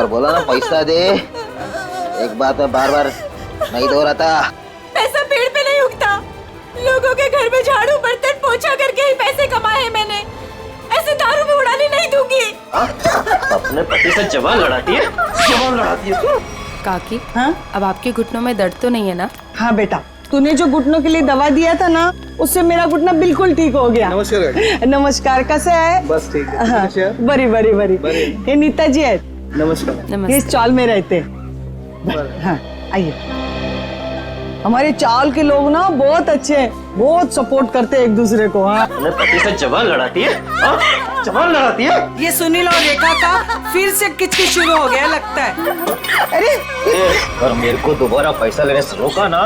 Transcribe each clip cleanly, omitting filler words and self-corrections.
बार बोला ना पैसा दे। एक बात मैं बार बार नहीं दोहराता। पैसा पेड़ पे नहीं उगता। लोगों के घर में झाड़ू बर्तन पोछा करके ही पैसे कमाए हैं मैंने। ऐसे दारू में उड़ाने नहीं दूंगी। अपने पति से जवान लड़ाती है, जवान लड़ाती है तू। काकी, हाँ? अब आपके घुटनों में दर्द तो नहीं है ना? हाँ बेटा, तूने जो घुटनों के लिए दवा दिया था ना, उससे मेरा घुटना बिल्कुल ठीक हो गया। नमस्कार। नमस्कार, कैसे है? बस ठीक है। हाँ, बड़ी बड़ी बड़ी। ये नीता जी है, नमस्कार। ये नमस्ते। इस चौल में रहते हैं। हाँ, आइए। हमारे चावल के लोग ना बहुत अच्छे हैं, बहुत सपोर्ट करते हैं एक दूसरे को। हाँ, अपने पति से जवान लड़ाती है, हाँ? जवान लड़ाती है। ये सुनील और रेखा का फिर से किचकिच शुरू हो गया लगता है। अरे और मेरे को दोबारा पैसा लेने से रोका ना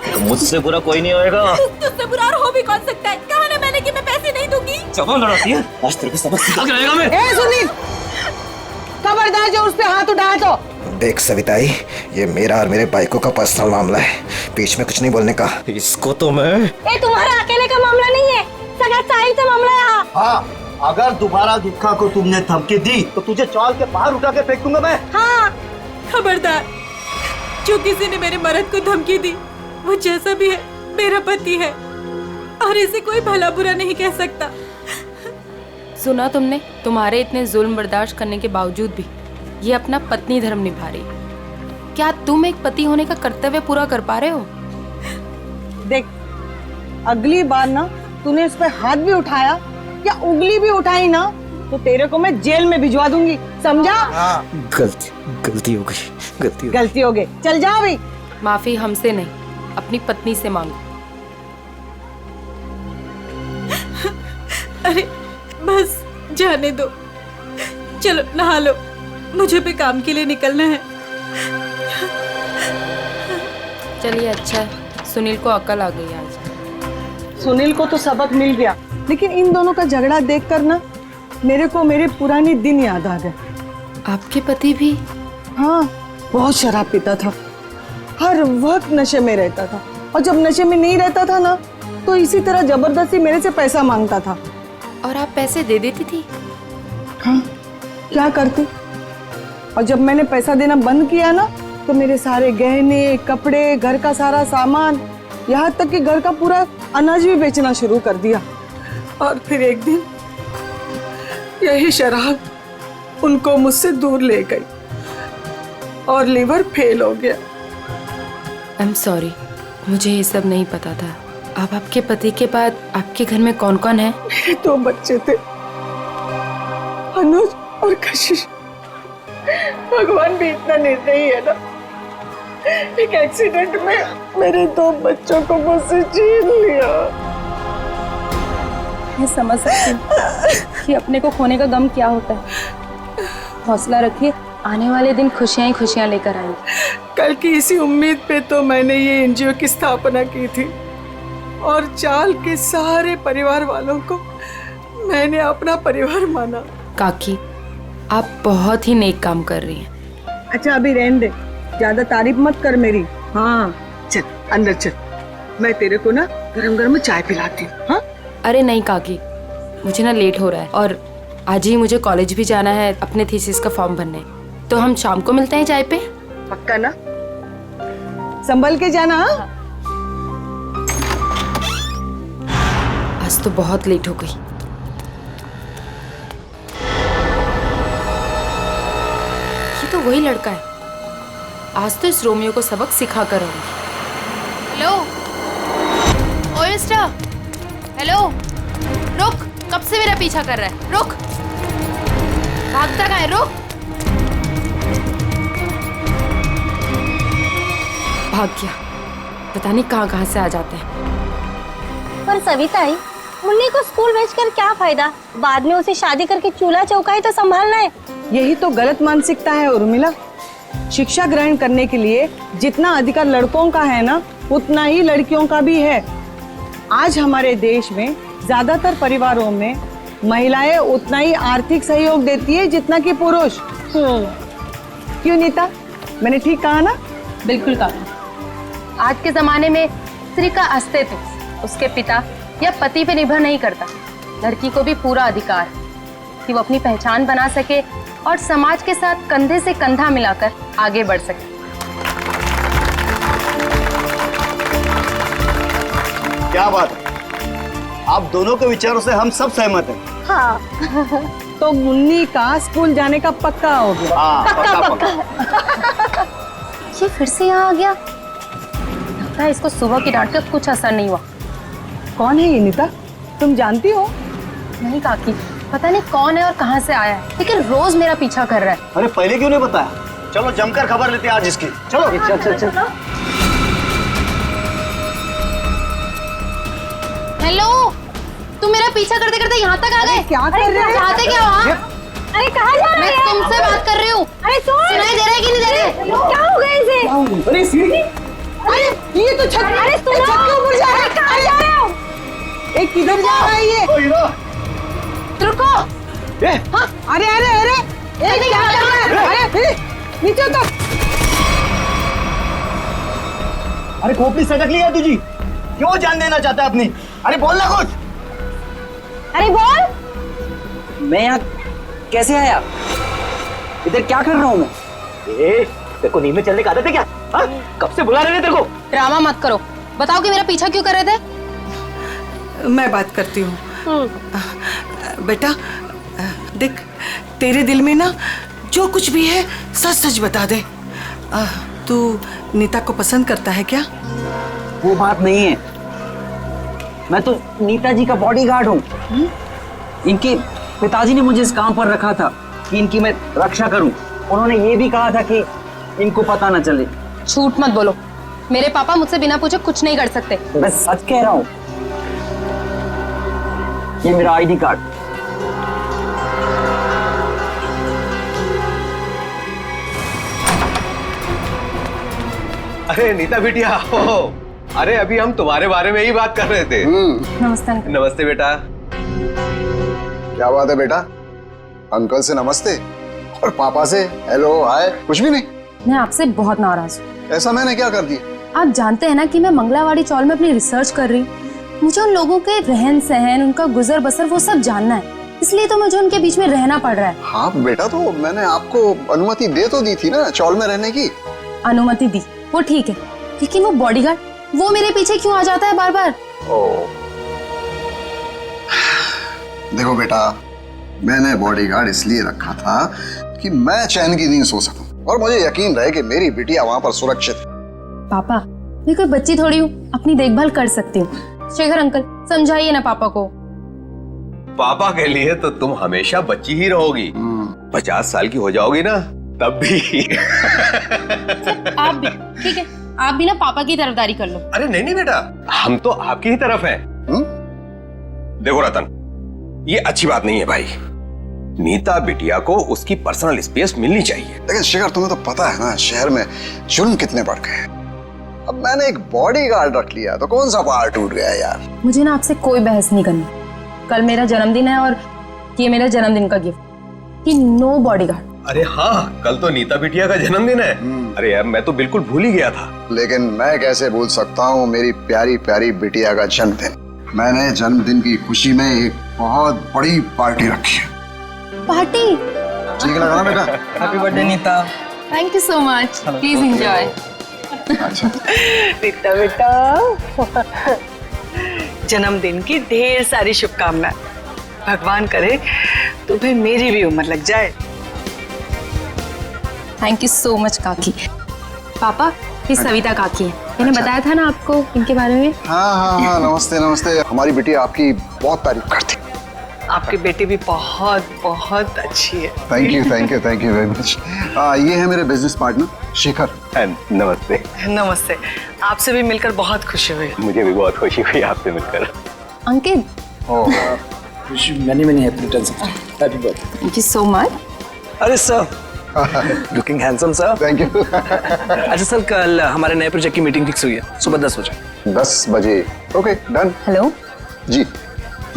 तो मुझसे बुरा कोई नहीं होएगा। तुझसे बुरा और हो भी कौन सकता है? कहा ना मैंने कि मैं पैसे नहीं दूंगी। जवान लड़ाती है, आज तेरे को सबक सिखा के रहेगा मैं। ए सुनील, खबरदार जो उस पे हाथ उठाया तो। देख सविताई, ये मेरा और मेरे बाइकों का पर्सनल मामला है, बीच में कुछ नहीं बोलने का। इसको तो मैं ये तुम्हारा अकेले का मामला नहीं है, सगा साहिल का मामला है। यहाँ हाँ, अगर दोबारा दुखा को तुमने धमकी दी तो तुझे चाल के बाहर उठा के फेंक दूंगा मैं। हाँ, खबरदार। जो किसी ने मेरे मर्द को धमकी दी, वो जैसा भी है मेरा पति है और इसे कोई भला बुरा नहीं कह सकता। सुना तुमने? तुम्हारे इतने जुल्म बर्दाश्त करने के बावजूद भी ये अपना पत्नी धर्म निभा रही। क्या तुम एक पति होने का कर्तव्य पूरा कर पा रहे हो? देख, अगली बार ना तूने इस पे हाथ भी उठाया या उंगली भी उठाई ना तो तेरे को मैं जेल में भिजवा दूंगी, समझा? गलती हो गई। गलती हो गई, चल जा अभी। माफी हमसे नहीं, अपनी पत्नी से मांगो। अरे बस जाने दो, चलो नहा लो, मुझे भी काम के लिए निकलना है। चलिए, अच्छा है, सुनील को अकल आ गई आज। सुनील को तो सबक मिल गया, लेकिन इन दोनों का झगड़ा देखकर ना मेरे को मेरे पुराने दिन याद आ गए। आपके पति भी? हाँ, बहुत शराब पीता था, हर वक्त नशे में रहता था, और जब नशे में नहीं रहता था ना तो इसी तरह जबरदस्ती मेरे से पैसा मांगता था। और आप पैसे दे देती थी? हाँ, क्या करती? और जब मैंने पैसा देना बंद किया ना तो मेरे सारे गहने, कपड़े, घर का सारा सामान, यहाँ तक कि घर का पूरा अनाज भी बेचना शुरू कर दिया। और फिर एक दिन यही शराब उनको मुझसे दूर ले गई और लीवर फेल हो गया। आई एम सॉरी, मुझे ये सब नहीं पता था। अब आपके पति के बाद आपके घर में कौन कौन है? मेरे 2 बच्चे थे, अनुज और कशिश। भगवान भी इतना निर्दयी है ना, एक एक्सीडेंट में मेरे 2 बच्चों को मुझसे छीन लिया। मैं समझ सकती हूँ कि अपने को खोने का गम क्या होता है। हौसला रखिए, आने वाले दिन खुशियाँ ही खुशियाँ लेकर आएंगे। कल की इसी उम्मीद पे तो मैंने ये एनजीओ की स्थापना की थी और चाल के सारे परिवार वालों को मैंने अपना परिवार माना। काकी, आप बहुत ही नेक काम कर रही हैं। अच्छा अभी रहने दे, ज्यादा तारीफ मत कर मेरी। हाँ चल अंदर चल, मैं तेरे को ना गरम गरम चाय पिलाती हूँ। हाँ अरे नहीं काकी, मुझे ना लेट हो रहा है और आज ही मुझे कॉलेज भी जाना है अपने थीसिस का फॉर्म भरने। तो हम शाम को मिलते हैं चाय पे? पक्का ना? संभल के जाना। आज तो बहुत लेट हो गई। ये तो वही लड़का है, आज तो इस रोमियो को सबक सिखा कर आऊंगी। हेलो, ओए मिस्टर, हेलो, रुक, कब से मेरा पीछा कर रहा है? रुक, भागता कहाँ है? रुक। भाग गया, पता नहीं कहाँ कहाँ से आ जाते हैं। पर सविताई, मुन्नी को स्कूल भेजकर क्या फायदा? बाद में उसे शादी करके चूल्हा चौका तो संभालना है। यही तो गलत मानसिकता है उर्मिला। शिक्षा ग्रहण करने के लिए जितना अधिकार लड़कों का है ना, उतना ही लड़कियों का भी है। आज हमारे देश में ज्यादातर परिवारों में महिलाएं उतना ही आर्थिक सहयोग देती है जितना कि पुरुष। क्यों नीता, मैंने ठीक कहा ना? बिल्कुल कहा। आज के जमाने में स्त्री का अस्तित्व उसके पिता या पति पे निर्भर नहीं करता, लड़की को भी पूरा अधिकार है। ताकि वो अपनी पहचान बना सके और समाज के साथ कंधे से कंधा मिलाकर आगे बढ़ सके। क्या बात है, आप दोनों के विचारों से हम सब सहमत हैं। हाँ तो मुन्नी का स्कूल जाने का पक्का हो गया। हाँ पक्का। ये फिर से यहाँ आ गया। लगता है इसको सुबह की डांट का कुछ असर नहीं हुआ। कौन है ये नीता, तुम जानती हो? नहीं काकी, पता नहीं कौन है और कहाँ से आया है, लेकिन रोज मेरा पीछा कर रहा है। अरे पहले क्यों नहीं बताया? चलो जमकर खबर लेते हैं आज इसकी। चलो चल। हेलो, तुम मेरा पीछा करते करते यहाँ तक आ गए? क्या कर रहे हो? चाहते क्या हो? हाँ? अरे कहाँ जा रहे मैं हैं? तुमसे बात कर रही हूँ। अरे सुन, सुनाई दे रहा है कि नहीं दे रहा है? क्या हो गया इसे? अरे सीढ़ी, अरे ये तो छत, अरे सुनो, छत के ऊपर जा रहा है। कहाँ जा रहे हो? ए, किधर जा रहा है ये? रुको। अरे अरे अरे ए, क्या कर रहा है? अरे नीचे उतर। अरे खोपड़ी सटक लिया तुझी, क्यों जान देना चाहता है अपनी? अरे बोल ना कुछ। अरे बोल। मैं यहाँ कैसे आया? इधर क्या कर रहा हूँ मैं? तेरे को नींद में चलने का आदत है क्या? हाँ? कब से बुला रहे थे तेरे को? ड्रामा मत करो, बताओ कि मेरा पीछा क्यों कर रहे थे? मैं बात करती हूँ। बेटा देख, तेरे दिल में ना जो कुछ भी है सच सच बता दे। तू नीता को पसंद करता है क्या? वो बात नहीं है, मैं तो नीता जी का बॉडीगार्ड हूँ। इनके पिताजी ने मुझे इस काम पर रखा था कि इनकी मैं रक्षा करूं। उन्होंने ये भी कहा था कि इनको पता न चले। झूठ मत बोलो, मेरे पापा मुझसे बिना पूछे कुछ नहीं कर सकते। मैं सच कह रहा हूँ, ये मेरा आईडी कार्ड। अरे नीता बिटिया, अरे अभी हम तुम्हारे बारे में ही बात कर रहे थे। नमस्ते अंकल। नमस्ते बेटा। क्या बात है बेटा, अंकल से नमस्ते और पापा से हेलो हाय कुछ भी नहीं? मैं आपसे बहुत नाराज हूँ। ऐसा मैंने क्या कर दिया? आप जानते हैं ना कि मैं मंगलावाड़ी चौल में अपनी रिसर्च कर रही हूँ। मुझे उन लोगों के रहन सहन, उनका गुजर बसर वो सब जानना है, इसलिए तो मुझे उनके बीच में रहना पड़ रहा है। हाँ बेटा, तो मैंने आपको अनुमति दे तो दी थी ना चौल में रहने की। अनुमति दी वो ठीक है, लेकिन वो बॉडीगार्ड वो मेरे पीछे क्यों आ जाता है बार बार? देखो बेटा, मैंने बॉडीगार्ड इसलिए रखा था कि मैं चैन की नींद सो सकूं और मुझे यकीन रहे कि मेरी बिटिया वहां पर सुरक्षित है। पापा, मैं कोई बच्ची थोड़ी हूँ, अपनी देखभाल कर सकती हूँ। शेखर अंकल, समझाइए ना पापा को। पापा के लिए तो तुम हमेशा बच्ची ही रहोगी। 50 साल की हो जाओगी ना तब भी। आप भी ठीक है, आप भी ना पापा की तरफदारी कर लो। अरे नहीं बेटा, हम तो आपकी ही तरफ हैं। देखो रतन, ये अच्छी बात नहीं है भाई। नीता बिटिया को उसकी पर्सनल स्पेस मिलनी चाहिए। लेकिन शेखर, तुम्हें तो पता है ना शहर में जुल्म कितने बढ़ गए। अब मैंने एक बॉडीगार्ड रख लिया तो कौन सा पहाड़ टूट गया यार। मुझे ना आपसे कोई बहस नहीं करनी। कल मेरा जन्मदिन है और ये मेरा जन्मदिन का गिफ्ट कि नो बॉडीगार्ड। अरे हाँ, कल तो नीता बिटिया का जन्मदिन है। अरे यार, मैं तो बिल्कुल भूल ही गया था। लेकिन मैं कैसे भूल सकता हूँ मेरी प्यारी प्यारी बिटिया का जन्मदिन। मैंने जन्मदिन की खुशी में एक बहुत बड़ी पार्टी रखी है। पार्टी? ठीक लगा ना बेटा? Happy birthday Nita. Thank you so much, please enjoy. Nita बेटा, जन्मदिन की ढेर सारी शुभकामनाएं। भगवान करे तुम्हें मेरी भी उम्र लग जाए। थैंक यू सो मच काकी। पापा, ये सविता काकी है, मैंने बताया था ना आपको इनके बारे में। हाँ, नमस्ते नमस्ते। हमारी बिटिया आपकी बहुत तारीफ करती। आपकी बेटी भी बहुत बहुत अच्छी है। Thank you very much. ये है मेरे बिजनेस पार्टनर शेखर। नमस्ते। नमस्ते, आपसे भी मिलकर बहुत खुशी हुई। मुझे भी बहुत खुशी हुई आपसे मिलकर। Ankit, many happy returns of happy birthday. Thank you so much. अरे sir, looking handsome sir. Thank you. अच्छा सर, कल हमारे नए प्रोजेक्ट की मीटिंग फिक्स हुई है, सुबह 10 बजे। 10 बजे? Okay, done. हेलो जी,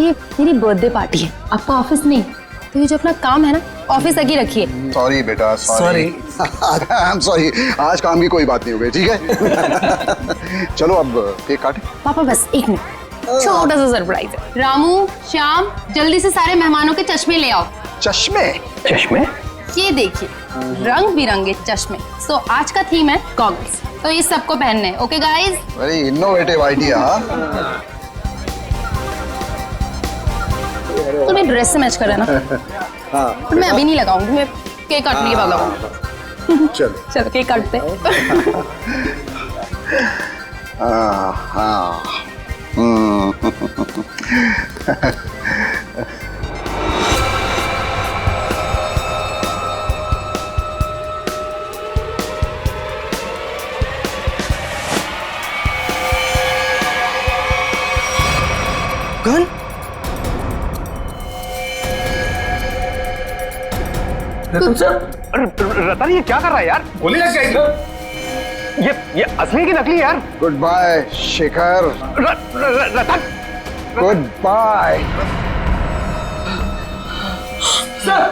ये मेरी बर्थडे पार्टी है, आपका ऑफिस नहीं, तो ये जो अपना काम है ना ऑफिस तक ही रखिए। सॉरी बेटा, सॉरी। आई एम सॉरी, आज काम की कोई बात नहीं हो गई, ठीक है? चलो अब केक काटें। पापा बस एक मिनट, छोटा सा सरप्राइज है। रामू, श्याम, जल्दी से सारे मेहमानों के चश्मे ले आओ। चश्मे? चश्मे? ये देखिए, रंग बिरंगे चश्मे। सो आज का थीम है गॉगल्स, तो ये सबको पहनने हैं। Okay guys? Very innovative idea. तो मेरी ड्रेस से मैच कर रहा है ना? हाँ। तो मैं अभी नहीं लगाऊंगी, मैं केक काटने के बाद लगाऊंगी। चलो चलो केक काटते हैं। हाँ। गन? रतन सर, रतन ये क्या कर रहा है यार? गोली लग जाएगी। ये असली की नकली यार? Good bye Shekhar. Ratan good bye. Sir,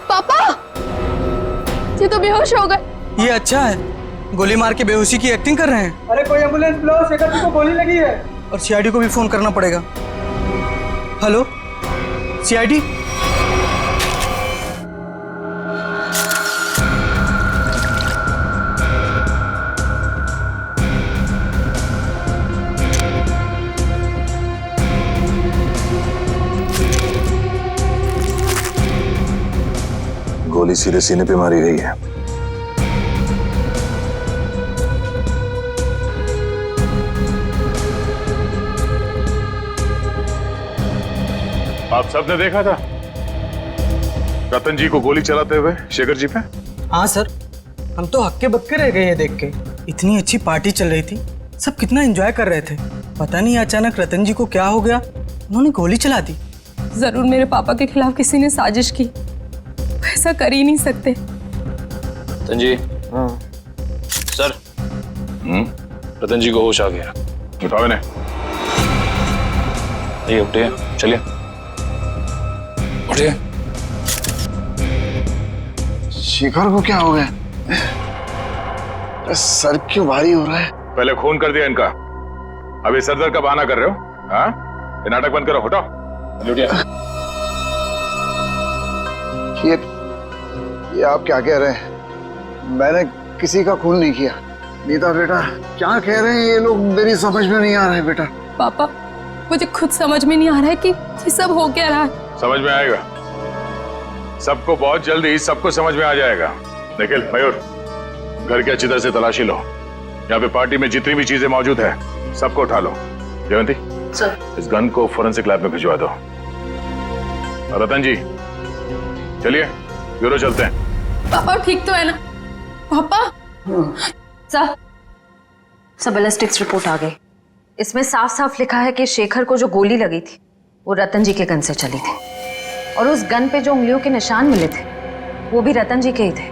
पापा, ये तो बेहोश हो गए। ये अच्छा है, गोली मार के बेहोशी की एक्टिंग कर रहे हैं। अरे कोई एम्बुलेंस बुलाओ, शेखर जी को गोली लगी है। और सीआईडी को भी फोन करना पड़ेगा। Hello CID? गोली सीधे सीने पे मारी गई है। आप सबने देखा था रतन जी को गोली चलाते हुए शेखर जी पे? हाँ सर, हम तो हक्के बक्के रह गए ये देख के। इतनी अच्छी पार्टी चल रही थी, सब कितना एंजॉय कर रहे थे। पता नहीं अचानक रतन जी को क्या हो गया, उन्होंने गोली चला दी। जरूर मेरे पापा के खिलाफ किसी ने साजिश की, ऐसा कर ही नहीं सकते। रतन जी। सर। रतन जी को होश आ गया। उठाओ इन्हें। ये उठिए, चलिए उठिए। शेखर को क्या हो गया? सर क्यों भारी हो रहा है? पहले खून कर दिया इनका, अभी सर दर्द का बहाना कर रहे हो? हाँ, ये नाटक बंद करो, हटाओ। ये आप क्या कह रहे हैं? मैंने किसी का खून नहीं किया। नीता बेटा, क्या कह रहे हैं ये लोग? मेरी समझ में नहीं आ रहा है बेटा। पापा, मुझे खुद समझ में नहीं आ रहा है कि ये सब हो क्या रहा है। समझ में आएगा, सबको बहुत जल्दी सबको समझ में आ जाएगा। निखिल, मयूर, घर की अच्छी तरह से तलाशी लो। यहाँ पे पार्टी में जितनी भी चीजें मौजूद है सबको उठा लो। जयंती सर, इस गन को फोरेंसिक लैब में भिजवा दो। रतन जी चलिए ब्यूरो चलते हैं। पापा ठीक तो है ना? पापा सर, सब बैलिस्टिक्स रिपोर्ट आ गई। इसमें साफ साफ लिखा है कि शेखर को जो गोली लगी थी वो रतन जी के गन से चली थी, और उस गन पे जो उंगलियों के निशान मिले थे वो भी रतन जी के ही थे।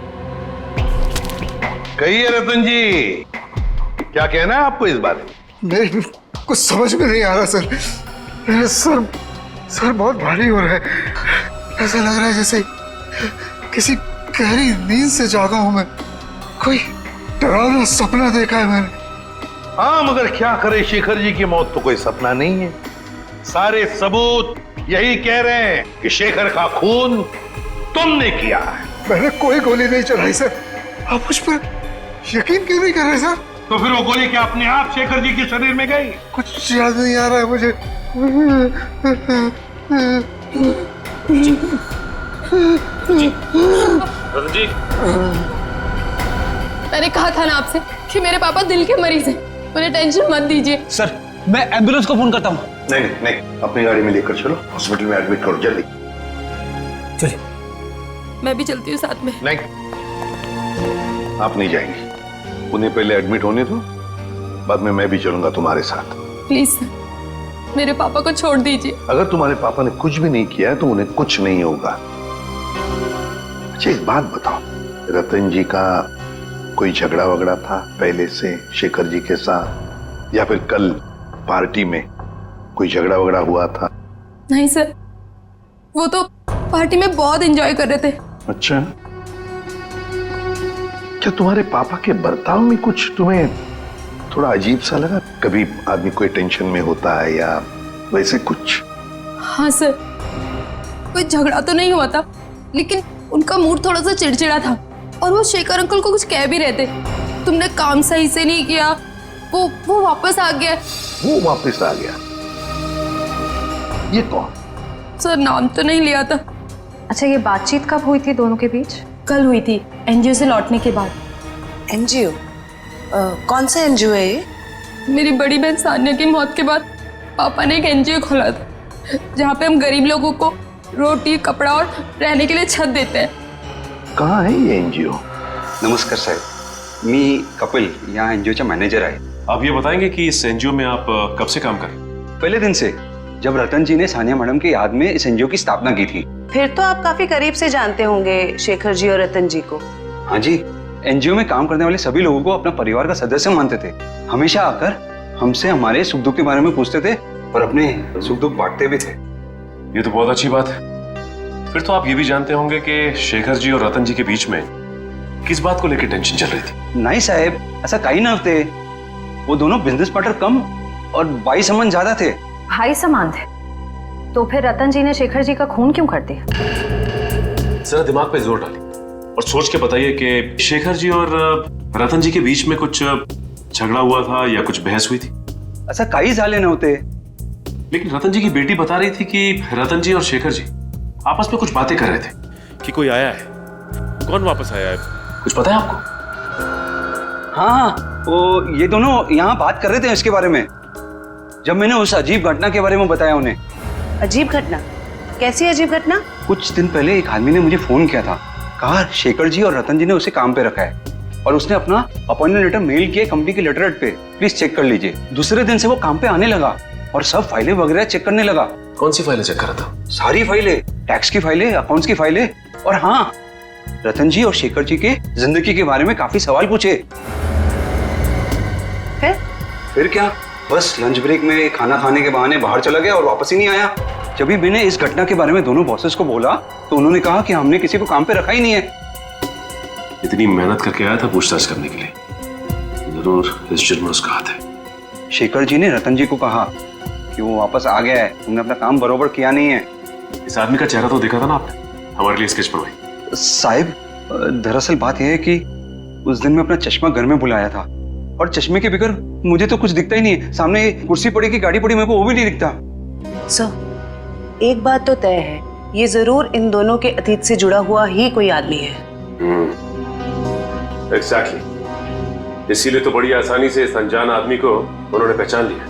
कहिए रतन जी, क्या कहना है आपको इस बारे में? नहीं, कुछ समझ में नहीं आ रहा सर। मेरा सर बहुत भारी हो रहा है। ऐसा लग रहा है जैसे किसी गहरी नींद से जागा हूं मैं। कोई डरावना सपना देखा है मैंने। हाँ, मगर क्या करे, शेखर जी की मौत तो कोई सपना नहीं है। सारे सबूत यही कह रहे हैं कि शेखर का खून तुमने किया है। मैंने कोई गोली नहीं चलाई सर। आप मुझ पर यकीन क्यों नहीं कर रहे सर? तो फिर वो गोली क्या अपने आप शेखर जी के शरीर में गई? कुछ याद नहीं आ रहा है मुझे। रतन जी, मैंने कहा था ना आपसे कि मेरे पापा दिल के मरीज हैं, उन्हें टेंशन मत दीजिए। सर, मैं एम्बुलेंस को फोन करता हूँ। नहीं, अपनी गाड़ी में लेकर चलो, हॉस्पिटल में एडमिट करो जल्दी। चलिए। मैं भी चलती हूँ साथ में। नहीं, आप नहीं जाएंगी। उन्हें पहले एडमिट होने दो, बाद में मैं भी चलूंगा तुम्हारे साथ। प्लीज सर, मेरे पापा को छोड़ दीजिए। अगर तुम्हारे पापा ने कुछ भी नहीं किया है तो उन्हें कुछ नहीं होगा। अच्छा, एक बात बताओ, रतन जी का कोई झगड़ा वगड़ा था पहले से शेखर जी के साथ, या फिर कल पार्टी में कोई झगड़ा वगड़ा हुआ था? नहीं सर, वो तो पार्टी में बहुत एंजॉय कर रहे थे। अच्छा, क्या तुम्हारे पापा के बर्ताव में कुछ तुम्हें थोड़ा अजीब सा लगा? कभी आदमी कोई टेंशन में होता है या वैसे कुछ? हाँ सर, कोई झगड़ा तो नहीं हुआ था, लेकिन उनका मूड थोड़ा सा चिड़चिड़ा था और वो शेखर अंकल को कुछ कह भी रहे थे। तुमने काम सही से नहीं किया, वो वापस आ गया। वो वापस आ गया? ये कौन? सर नाम तो नहीं लिया था। अच्छा, ये बातचीत कब हुई थी दोनों के बीच? कल हुई थी, एनजीओ से लौटने के बाद। एनजीओ? कौन सा एनजीओ है ये? मेरी बड़ी बहन सानिया की मौत के बाद पापा ने एक एनजीओ खोला था, जहाँ पे हम गरीब लोगों को रोटी, कपड़ा और रहने के लिए छत देते हैं। कहाँ है ये एनजीओ? नमस्कार साहेब, मी कपिल, यहाँ एनजीओ मैनेजर आहे। आप ये बताएंगे कि इस एनजीओ में आप कब से काम कर रहे हैं? पहले दिन से, जब रतन जी ने सानिया मैडम की याद में इस एनजीओ की स्थापना की थी। फिर तो आप काफी करीब से जानते होंगे शेखर जी और रतन जी को। हाँ जी, एनजीओ में काम करने वाले सभी लोगों को अपना परिवार का सदस्य मानते थे। हमेशा आकर हमसे हमारे सुख दुख के बारे में पूछते थे और अपने सुख दुख बांटते भी थे। ये तो बहुत अच्छी बात है। फिर तो आप ये भी जानते होंगे कि शेखर जी और रतन जी के बीच में किस बात को लेकर टेंशन चल रही थी? नहीं साहब, ऐसा कहीं ना थे। वो दोनों बिजनेस पार्टनर कम और भाई संबंध ज्यादा थे। भाई समान थे? तो फिर रतन जी ने शेखर जी का खून क्यों कर दिया? जरा दिमाग पे जोर डालिए और सोच के बताइए कि शेखर जी और रतन जी के बीच में कुछ झगड़ा हुआ था या कुछ बहस हुई थी? ऐसा कई साले न होते। लेकिन रतन जी की बेटी बता रही थी कि रतन जी और शेखर जी आपस में कुछ बातें कर रहे थे कि कोई आया है। कौन वापस आया है, कुछ पता है आपको? हाँ, वो ये दोनों यहाँ बात कर रहे थे इसके बारे में, जब मैंने उस अजीब घटना के बारे में बताया उन्हें। अजीब घटना? कैसी अजीब घटना? कुछ दिन पहले एक आदमी ने मुझे फोन किया था, कहा शेखर जी और रतन जी ने उसे काम पे रखा है और उसने अपना अपॉइंटमेंट लेटर मेल किया कंपनी के लेटरहेड पे, प्लीज चेक कर लीजिए। दूसरे दिन से वो काम पे आने लगा और सब फाइलें वगैरह चेक करने लगा। कौन सी फाइलें चेक कर रहा था? सारी फाइलें, टैक्स की फाइलें, अकाउंट्स की फाइलें, और हाँ, रतन जी और शेखर जी के जिंदगी के बारे में काफी सवाल पूछे। फिर क्या, बस लंच ब्रेक में खाना खाने के बहाने बाहर चला गया और वापस ही नहीं आया। जब भी मैंने इस घटना के बारे में दोनों बॉसेस को बोला तो उन्होंने कहा कि हमने किसी को काम पे रखा ही नहीं है। इतनी मेहनत करके आया था पूछताछ करने के लिए, जरूर इस जुर्म में उसका हाथ है। शेखर जी ने रतन जी को कहा कि वो वापस आ गया है, तुमने अपना काम बरोबर किया नहीं है। इस आदमी का चेहरा तो देखा था ना आपने, हमारे लिए स्केच करवाई। साहिब, दरअसल बात यह है कि उस दिन मैं अपना चश्मा घर में भुलाया था और चश्मे के बगैर मुझे तो कुछ दिखता ही नहीं है। सामने कुर्सी पड़ी की गाड़ी पड़ी, मेरे को वो भी नहीं दिखता। सर, एक बात तो तय है, ये जरूर इन दोनों के अतीत से जुड़ा हुआ ही कोई आदमी है। एग्जैक्टली, इसीलिए तो बड़ी आसानी से इस अनजान आदमी को उन्होंने पहचान लिया।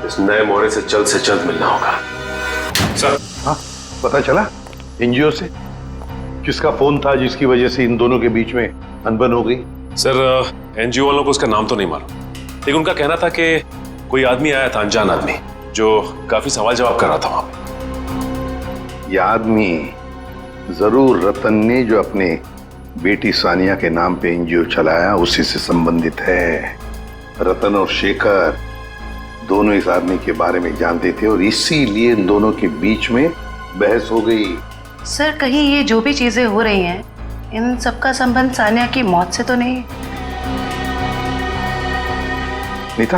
इस नए मोहरे से जल्द मिलना होगा। सर, हाँ, पता चला एनजीओ से किसका फोन था जिसकी वजह से इन दोनों के बीच में अनबन हो गई? सर, एनजीओ वालों को उसका नाम तो नहीं मालूम, लेकिन उनका कहना था कि कोई आदमी आया था, अनजान आदमी, जो काफी सवाल जवाब कर रहा था वहां पे। यह आदमी जरूर रतन ने जो अपने बेटी सानिया के नाम पे एनजीओ चलाया उसी से संबंधित है। रतन और शेखर दोनों इस आदमी के बारे में जानते थे और इसीलिए इन दोनों के बीच में बहस हो गई। सर, कहीं ये जो भी चीजें हो रही हैं, इन सबका संबंध सानिया की मौत से तो नहीं? नीता,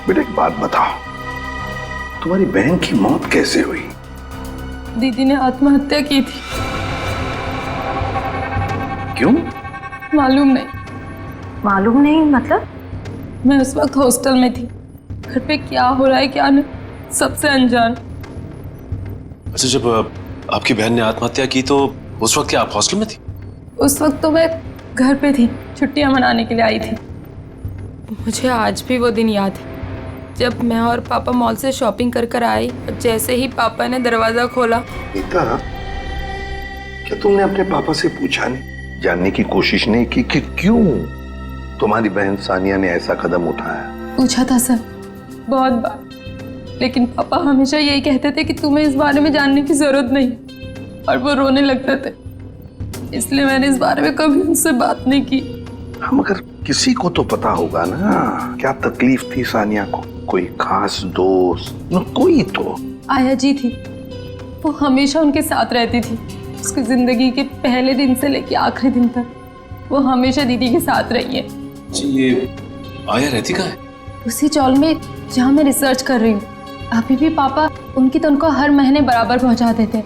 बेटा एक बात बताओ, तुम्हारी बहन की मौत कैसे हुई? दीदी ने आत्महत्या की थी। क्यों? मालूम नहीं। मालूम नहीं मतलब? मैं उस वक्त हॉस्टल में थी, घर पे क्या हो रहा है क्या नहीं, सबसे अनजान। अच्छा, जब आपकी बहन ने आत्महत्या की तो उस वक्त क्या आप हॉस्टल में थी? उस वक्त तो मैं घर पे थी, छुट्टियां मनाने के लिए आई थी। मुझे आज भी वो दिन याद है जब मैं और पापा मॉल से शॉपिंग कर आई और जैसे ही पापा ने दरवाजा खोला। नीता, क्या तुमने अपने पापा से पूछा नहीं, जानने की कोशिश नहीं की कि क्यों तुम्हारी बहन सानिया ने ऐसा कदम उठाया? पूछा था सर, बहुत बार, लेकिन पापा हमेशा यही कहते थे कि तुम्हें इस बारे में जानने की जरूरत नहीं, और वो रोने लगते थे। इसलिए मैंने इस बारे में कभी उनसे बात नहीं की। मगर किसी को तो पता होगा ना क्या तकलीफ थी सानिया को, कोई खास दोस्त न कोई तो? आया जी थी, वो हमेशा उनके साथ रहती थी। उसकी जिंदगी के पहले दिन से लेके आखिरी दिन तक वो हमेशा दीदी के साथ रही है। जी ये आया रहती कहाँ है? उसी चौल में जहाँ मैं रिसर्च कर रही हूँ। अभी भी पापा उनकी तनख्वाह हर महीने बराबर पहुँचा देते।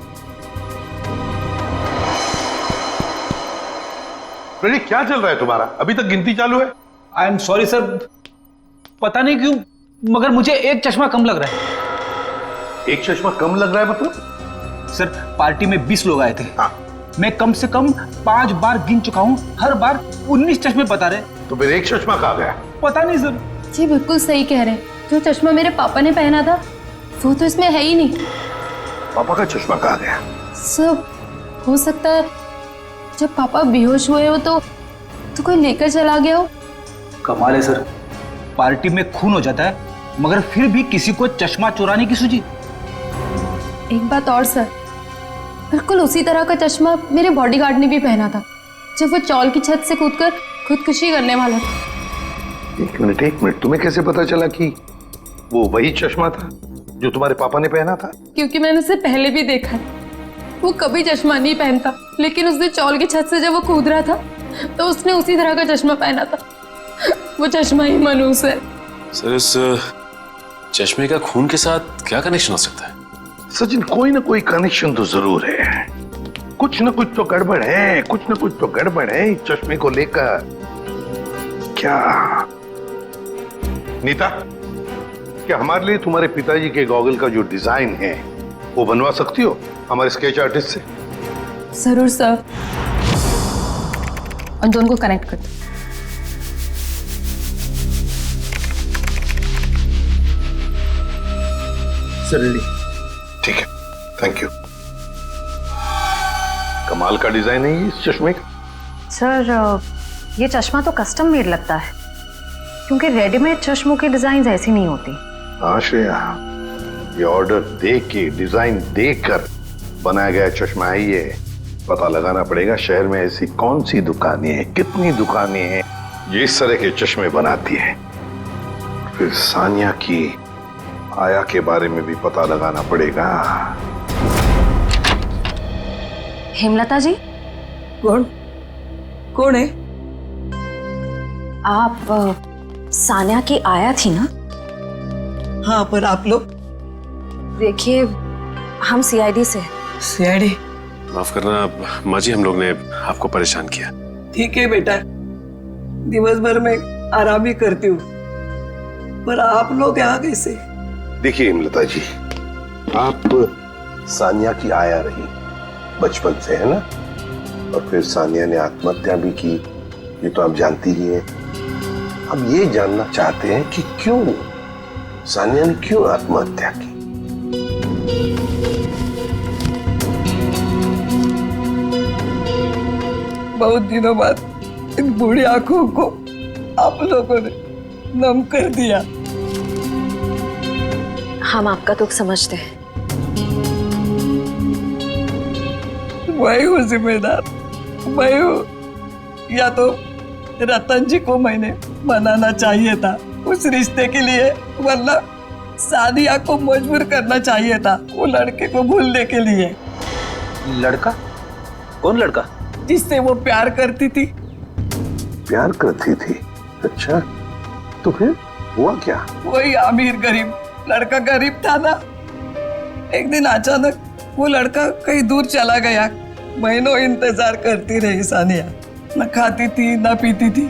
बेटी क्या चल रहा है तुम्हारा? अभी तक गिनती चालू है? आई एम सॉरी सर, पता नहीं क्यों मगर मुझे एक चश्मा कम लग रहा है। एक चश्मा कम लग रहा है मतलब? सर पार्टी में 20 लोग आए थे। मैं कम से कम 5 बार गिन चुका हूँ, हर बार 19 चश्मे बता रहे। तो फिर एक चश्मा कहाँ गया? पता नहीं सर। जी बिल्कुल सही कह रहे हैं, जो चश्मा मेरे पापा ने पहना था वो तो इसमें है ही नहीं। पापा का चश्मा कहाँ गया? सब हो सकता है जब पापा बेहोश हुए हो तो कोई लेकर चला गया हो। कमाल है सर, पार्टी में खून हो जाता है मगर फिर भी किसी को चश्मा चुराने की सूझी। एक बात और सर, बिल्कुल उसी तरह का चश्मा मेरे बॉडीगार्ड ने भी पहना था जब वो चौल की छत से कूदकर खुदकुशी करने वाला था। एक मिनट, तुम्हें कैसे पता चला कि वो वही चश्मा था जो तुम्हारे पापा ने पहना था? क्योंकि मैंने उसे पहले भी देखा है, वो कभी चश्मा नहीं पहनता, लेकिन उसने चौल की छत से जब वो कूद रहा था तो उसने उसी तरह का चश्मा पहना था। वो चश्मा ही मनूस है। सर इस चश्मे का खून के साथ क्या कनेक्शन हो सकता है? सचिन कोई ना कोई कनेक्शन तो जरूर है, कुछ ना कुछ तो गड़बड़ है, कुछ ना कुछ तो गड़बड़ है इस चश्मे को लेकर। क्या नीता, क्या हमारे लिए तुम्हारे पिताजी के गॉगल का जो डिजाइन है वो बनवा सकती हो हमारे स्केच आर्टिस्ट से? जरूर सर। उन दोनों को कनेक्ट कर दो। ठीक है, थैंक यू। कमाल का डिजाइन है ये इस चश्मे का। सर ये चश्मा तो कस्टम मेड लगता है क्योंकि रेडीमेड चश्मों की डिजाइन ऐसी नहीं होती। हाँ श्रेया, ये ऑर्डर देख के डिजाइन देखकर बनाया गया चश्मा है ये। पता लगाना पड़ेगा शहर में ऐसी कौन सी दुकानें हैं, कितनी दुकानें हैं ये इस तरह के चश्मे बनाती है। फिर सानिया की आया के बारे में भी पता लगाना पड़ेगा। हेमलता जी। कौन है? आप सानिया की आया थी ना? हाँ, पर आप लोग? देखिए हम सीआईडी से। सीआईडी? माफ करना माँ जी, हम लोग ने आपको परेशान किया। ठीक है बेटा, दिवस भर में आराम ही करती हूँ, पर आप लोग यहाँ कैसे? देखिए हिमलता जी, आप सानिया की आया रही बचपन से, है ना? और फिर सानिया ने आत्महत्या भी की, ये तो आप जानती ही हैं। अब ये जानना चाहते हैं कि क्यों सानिया ने क्यों आत्महत्या की। बहुत दिनों बाद इन बूढ़ी आंखों को आप लोगों ने नम कर दिया। हम आपका दुख समझते हैं। मैं हूँ जिम्मेदार, मैं हूँ। या तो रतन जी को मैंने मनाना चाहिए था उस रिश्ते के लिए, वरना सानिया को मजबूर करना चाहिए था वो लड़के को भूलने के लिए। लड़का? कौन लड़का? जिससे वो प्यार करती थी। प्यार करती थी? अच्छा, तो फिर हुआ क्या? वही अमीर गरीब लड़का गरीब था ना। एक दिन अचानक वो लड़का कहीं दूर चला गया। महीनों इंतजार करती रही सानिया, न खाती थी न पीती थी,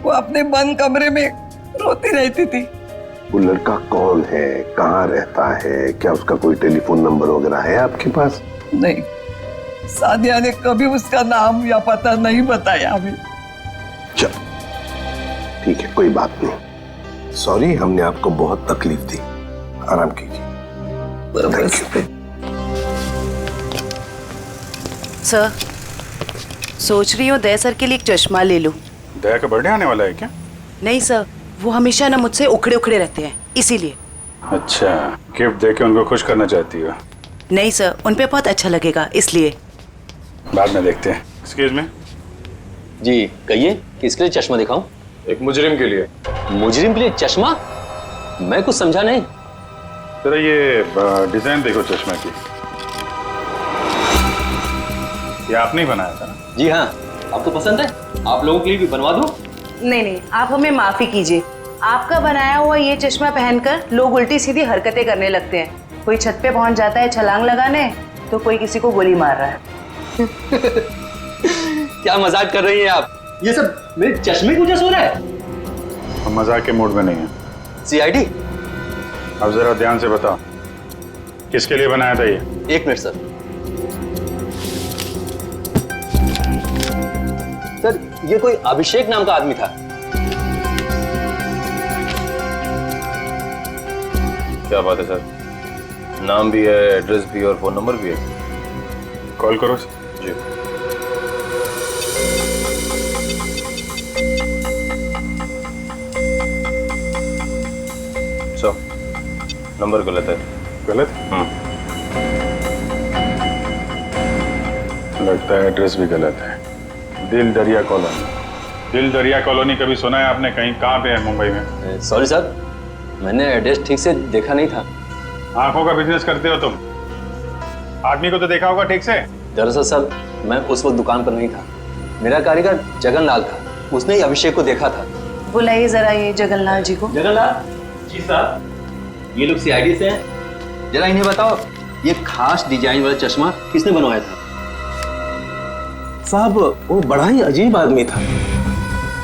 वो अपने बंद कमरे में रोती रहती थी। वो लड़का कौन है, कहाँ रहता है, क्या उसका कोई टेलीफोन नंबर वगैरह है आपके पास? नहीं, सानिया ने कभी उसका नाम या पता नहीं बताया अभी। चल ठीक है, कोई बात नहीं। सॉरी, हमने आपको बहुत तकलीफ दी। आराम कीजिए। सर, सोच रही हूँ दया सर के लिए एक चश्मा ले लूं। दया का बर्थडे आने वाला है क्या? नहीं सर, वो हमेशा ना मुझसे उखड़े उखड़े रहते हैं, इसीलिए। अच्छा, गिफ्ट देके उनको खुश करना चाहती हो? नहीं सर, उन पे बहुत अच्छा लगेगा, इसलिए। बाद में देखते हैं। एक्सक्यूज मी जी, कहिए किसके लिए चश्मा दिखाऊं? एक मुजरिम के लिए। मुजरिम के लिए चश्मा? मैं कुछ समझा नहीं। जरा ये डिजाइन देखो चश्मे की। ये आपने ही बनाया था ना? जी हाँ। आपको पसंद है? आप लोगों के लिए भी बनवा दूं? नहीं नहीं, आप हमें माफी कीजिए। आपका बनाया हुआ ये चश्मा पहनकर लोग उल्टी सीधी हरकतें करने लगते हैं। कोई छत पे पहुंच जाता है छलांग लगाने, तो कोई किसी को गोली मार रहा है। क्या मजाक कर रही हैं आप? ये सब मेरे चश्मे की वजह से हो रहा है। हम मजाक के मूड में नहीं है। सीआईडी, अब जरा ध्यान से बताओ, किसके लिए बनाया था ये? 1 मिनट सर। सर, ये कोई अभिषेक नाम का आदमी था। क्या बात है सर, नाम भी है, एड्रेस भी और फोन नंबर भी है। कॉल करो जी। सर, नंबर गलत है। गलत? लगता है एड्रेस भी गलत है। दिल दरिया कॉलोनी। दिल दरिया कॉलोनी कभी सुना है आपने? कहीं कहाँ पे है मुंबई में? सॉरी सर, मैंने एड्रेस ठीक से देखा नहीं था। आंखों का बिजनेस करते हो तुम? आदमी को तो देखा होगा ठीक से। दरअसल सर, मैं उस वक्त दुकान पर नहीं था। मेरा कारीगर जगनलाल था, उसने ही अभिषेक को देखा था। बुलाइए जरा ये जगनलाल जी को। जगनलाल जी साहब, ये लोग सीआईडी से हैं। जरा इन्हें बताओ, ये खास डिजाइन वाला चश्मा किसने बनवाया था? साहब, वो बड़ा ही अजीब आदमी था।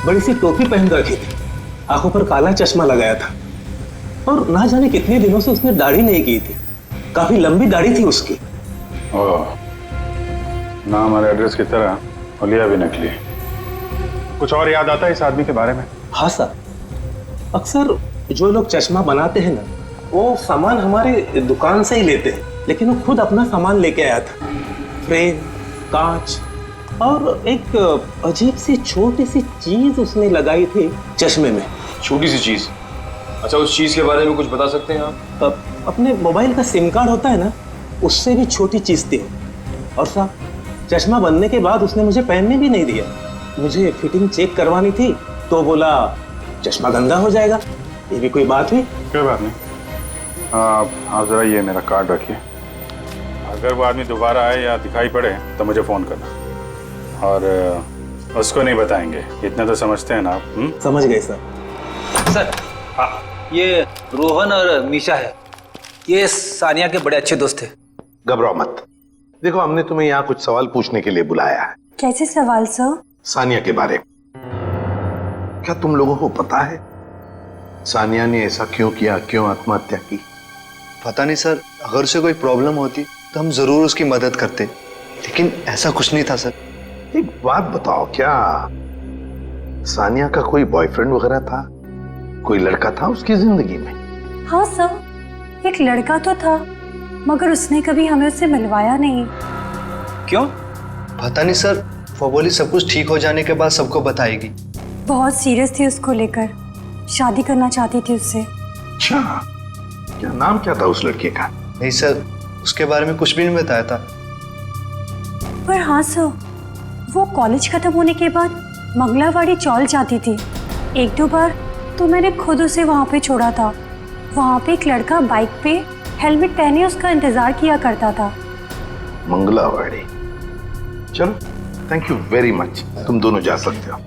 बड़ी सी टोपी पहन कर रखी थी, आंखों पर काला चश्मा लगाया था, और ना जाने कितने दिनों से उसने दाढ़ी नहीं की थी। काफी लंबी दाढ़ी थी उसकी। ओह, नाम और एड्रेस की तरह हुलिया भी नकली। कुछ और याद आता है इस आदमी के बारे में? हाँ सर, अक्सर जो लोग चश्मा बनाते हैं ना, वो सामान हमारे दुकान से ही लेते हैं, लेकिन वो खुद अपना सामान लेके आया था। फ्रेम, कांच और एक अजीब सी छोटी सी चीज उसने लगाई थी चश्मे में। छोटी सी चीज? अच्छा, उस चीज के बारे में कुछ बता सकते हैं आप? अपने मोबाइल का सिम कार्ड होता है ना, उससे भी छोटी चीज थी। और साहब, चश्मा बनने के बाद उसने मुझे पहनने भी नहीं दिया। मुझे फिटिंग चेक करवानी थी तो बोला चश्मा गंदा हो जाएगा। ये भी कोई बात हुई? कोई बात नहीं। आप जरा ये मेरा कार्ड रखिए। अगर वो आदमी दोबारा आए या दिखाई पड़े तो मुझे फोन करना। और उसको नहीं बताएंगे, इतना तो समझते हैं ना आप? समझ गए सर। सर, हाँ, ये रोहन और मीशा है। ये सानिया के बड़े अच्छे दोस्त थे। घबराओ मत। देखो, हमने तुम्हें यहाँ कुछ सवाल पूछने के लिए बुलाया है। कैसे सवाल सर? सानिया के बारे में। क्या तुम लोगों को पता है सानिया ने ऐसा क्यों किया, क्यों आत्महत्या की? पता नहीं सर, अगर उसे कोई प्रॉब्लम होती तो हम जरूर उसकी मदद करते, लेकिन ऐसा कुछ नहीं था सर। एक बात बताओ, क्या सानिया का कोई बॉयफ्रेंड वगैरह था? कोई लड़का था उसकी जिंदगी में? हाँ सर, एक लड़का तो था, मगर उसने कभी हमें उससे मिलवाया नहीं। क्यों? पता नहीं सर, वो बोली सब कुछ ठीक हो जाने के बाद सबको बताएगी। बहुत सीरियस थी उसको लेकर, शादी करना चाहती थी उससे। अच्छा, क्या नाम क्या था उस लड़के का? नहीं सर, उसके बारे में कुछ भी नहीं बताया था। पर हाँ सर, वो कॉलेज खत्म होने के बाद मंगलावाड़ी चौल जाती थी। 1-2 बार तो मैंने खुद उसे वहाँ पे छोड़ा था। वहाँ पे एक लड़का बाइक पे हेलमेट पहने उसका इंतजार किया करता था। मंगलावाड़ी? चलो, थैंक यू वेरी मच, तुम दोनों जा सकते हो।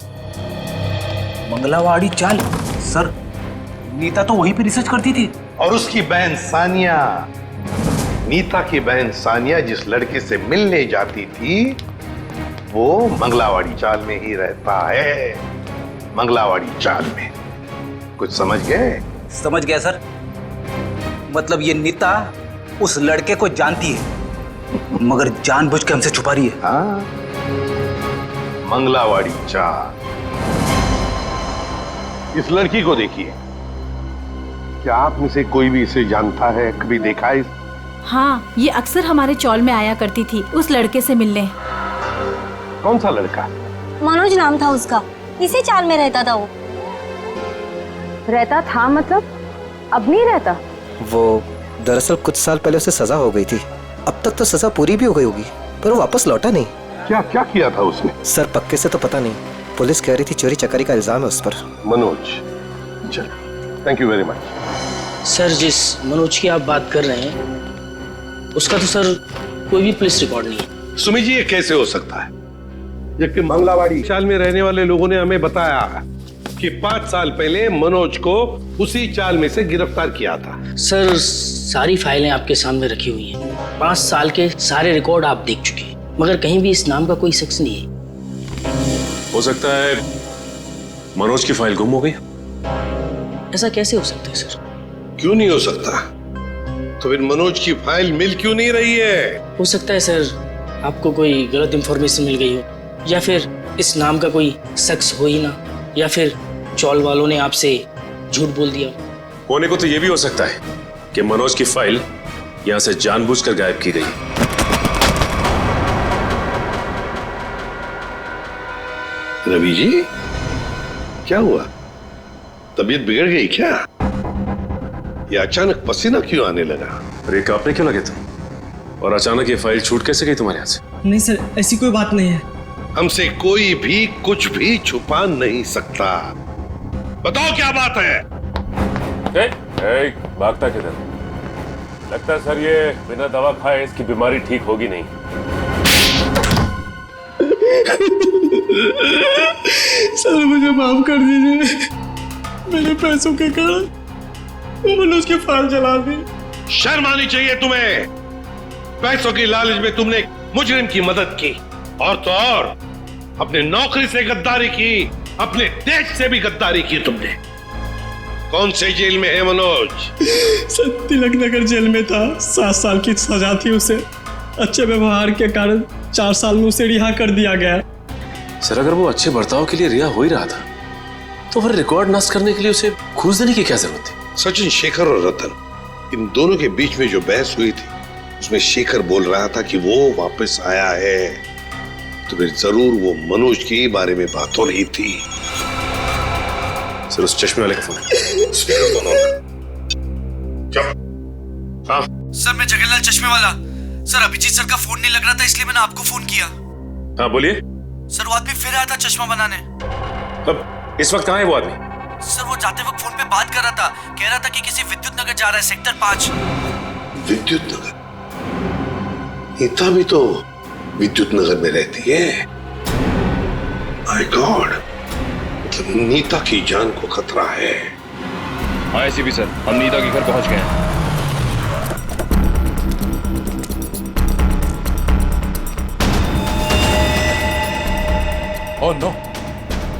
मंगलावाड़ी चाल? सर, नीता तो वहीं पे रिसर्च करती थी। और उसकी बहन सानिया, नीता की बहन सानिया जिस लड़के से मिलने जाती थी वो मंगलावाड़ी चाल में ही रहता है। मंगलावाड़ी चाल में। कुछ समझ गए? समझ गया सर। मतलब ये नीता उस लड़के को जानती है, मगर जानबूझ के हमसे छुपा रही है। हाँ, मंगलावाड़ी चाल। इस लड़की को देखिए, क्या आप में से कोई भी इसे जानता है, कभी देखा है? हाँ, ये अक्सर हमारे चौल में आया करती थी उस लड़के से मिलने। कौन सा लड़का? मनोज नाम था उसका, इसी चाल में रहता था वो। रहता था मतलब अब नहीं रहता? वो दरअसल कुछ साल पहले उसे सजा हो गई थी। अब तक तो सजा पूरी भी हो गई होगी, पर वो वापस लौटा नहीं। क्या क्या किया था उसने? सर, पक्के से तो पता नहीं। पुलिस कह रही थी चोरी चकारी का इल्जाम है उस पर। मनोज, चल, thank you very much. Sir, जिस मनोज की आप बात कर रहे हैं उसका तो सर कोई भी पुलिस रिकॉर्ड नहीं है। सुमी जी, ये कैसे हो सकता है, जबकि मंगलावाड़ी चाल में रहने वाले लोगों ने हमें बताया कि 5 साल पहले मनोज को उसी चाल में से गिरफ्तार किया था। सर सारी फाइलें आपके सामने रखी हुई हैं। 5 साल के सारे रिकॉर्ड आप देख चुके हैं, मगर कहीं भी इस नाम का कोई शख्स नहीं है। हो सकता है मनोज की फाइल गुम हो गई। ऐसा कैसे हो सकता है सर? क्यों नहीं हो सकता? तो फिर मनोज की फाइल मिल क्यों नहीं रही है? हो सकता है सर आपको कोई गलत इंफॉर्मेशन मिल गई हो, या फिर इस नाम का कोई शख्स हो ही ना, या फिर चौल वालों ने आपसे झूठ बोल दिया। होने को तो यह भी हो सकता है कि मनोज की फाइल यहां से जानबूझकर गायब की गई। रवि जी, क्या हुआ? तबीयत बिगड़ गई क्या? ये अचानक पसीना क्यों आने लगा? अरे कांपने क्यों लगे तुम? और अचानक ये फाइल छूट कैसे गई तुम्हारे हाथ से? नहीं सर, ऐसी कोई बात नहीं है। हमसे कोई भी कुछ भी छुपा नहीं सकता। बताओ क्या बात है? भागता किधर? लगता है सर ये बिना दवा खाए इसकी बीमारी ठीक होगी नहीं। सर मुझे माफ कर दीजिए, मेरे पैसों के कारण मैंने उसकी फाइल जला दी। शर्म आनी चाहिए तुम्हें। पैसों की लालच में तुमने मुजरिम की मदद की, और तो और अपने नौकरी से गद्दारी की, अपने देश से भी गद्दारी की तुमने। कौन से जेल में है मनोज? सर तिलक नगर जेल में था। 7 साल की सजा थी उसे। अच्छे व्यवहार के कारण 4 साल में उसे रिहा कर दिया गया। सर अगर वो अच्छे बर्ताव के लिए रिहा हो ही रहा था तो फिर रिकॉर्ड नष्ट करने के लिए उसे घूस देने की क्या जरूरत थी? सचिन, शेखर और रतन, इन दोनों के बीच में जो बहस हुई थी उसमें शेखर बोल रहा था कि वो वापस आया है, तो फिर जरूर वो मनोज के बारे में बात हो रही थी। सर उस चश्मे वाले का फोन है। सर मैं जगन्नाथ चश्मे वाला। सर अभिजीत सर का फोन नहीं लग रहा था, इसलिए मैंने आपको फोन किया। हाँ बोलिए। सर वो आदमी फिर आया था चश्मा बनाने। अब इस वक्त कहाँ है वो आदमी? सर वो जाते वक्त फोन पे बात कर रहा था, कह रहा था कि किसी विद्युत नगर जा रहा है, सेक्टर 5। विद्युत नगर? नीता भी तो विद्युत नगर में रहती है। माय गॉड, मतलब नीता की जान को खतरा है। हाँ एसीपी सर, हम नीता के घर पहुंच गए हैं। ओह नो,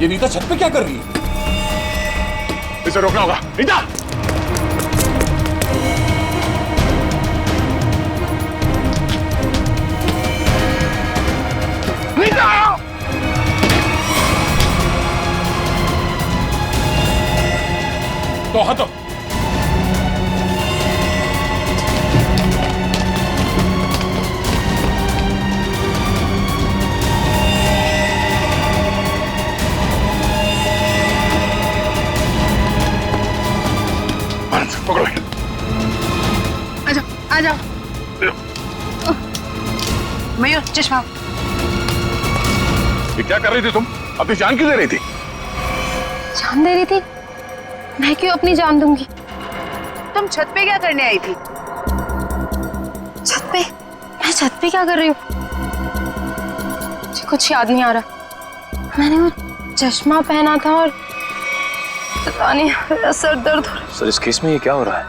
ये नीता छत पे क्या कर रही है? इसे रोकना होगा। नीता! नीता! तो हटो। पकड़ो। आजाओ, आजाओ। मयूर, चश्मा। ये क्या कर रही थी तुम? अपनी जान क्यों दे रही थी? जान दे रही थी? मैं क्यों अपनी जान दूंगी? तुम छत पे क्या करने आई थी? छत पे? मैं छत पे क्या कर रही हूँ? मुझे कुछ याद नहीं आ रहा। मैंने वो चश्मा पहना था और पता नहीं मेरा सर दर्द हो रहा है। सर इस केस में ये क्या हो रहा है?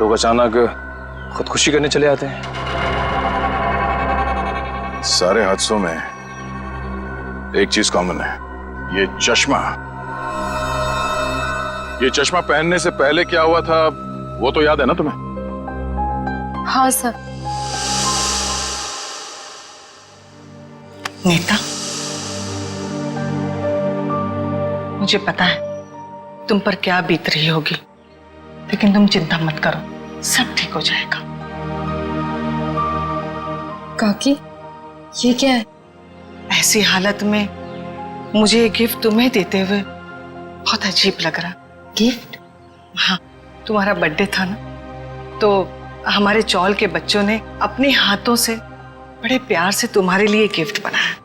लोग अचानक खुदकुशी करने चले आते हैं। सारे हादसों में एक चीज कॉमन है, ये चश्मा। ये चश्मा पहनने से पहले क्या हुआ था वो तो याद है ना तुम्हें? हाँ सर। नीता, मुझे पता है तुम पर क्या बीत रही होगी, लेकिन तुम चिंता मत करो, सब ठीक हो जाएगा। काकी, ये क्या है? ऐसी हालत में मुझे ये गिफ्ट तुम्हें देते हुए बहुत अजीब लग रहा। गिफ्ट? हाँ, तुम्हारा बर्थडे था ना, तो हमारे चौल के बच्चों ने अपने हाथों से बड़े प्यार से तुम्हारे लिए गिफ्ट बनाया।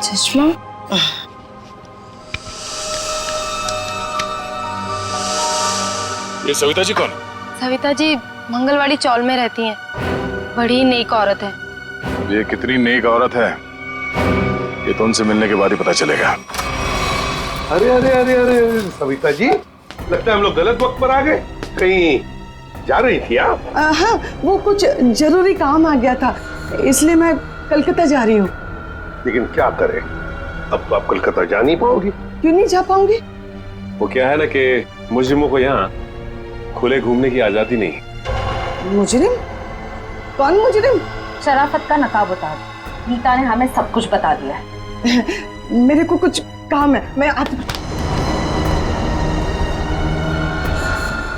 चश्मा? ये सविता जी कौन? सविता जी मंगलवाड़ी चौल में रहती हैं। बड़ी नेक औरत है। ये कितनी नेक औरत है ये तो उनसे मिलने के बाद ही पता चलेगा। अरे अरे अरे अरे सविता जी, लगता है हम लोग गलत वक्त पर आ गए। कहीं जा रही थी आप? हाँ, वो कुछ जरूरी काम आ गया था, इसलिए मैं कलकत्ता जा रही हूँ। लेकिन क्या करें, अब तो आप कलकत्ता जा नहीं पाओगी। क्यों नहीं जा पाऊंगी? वो क्या है ना कि मुजरिमों को यहाँ खुले घूमने की आजादी नहीं। मुजरिम? कौन मुजरिम? शराफत का नकाब उतार। नीता ने हमें सब कुछ बता दिया है। मेरे को कुछ काम है, मैं आती।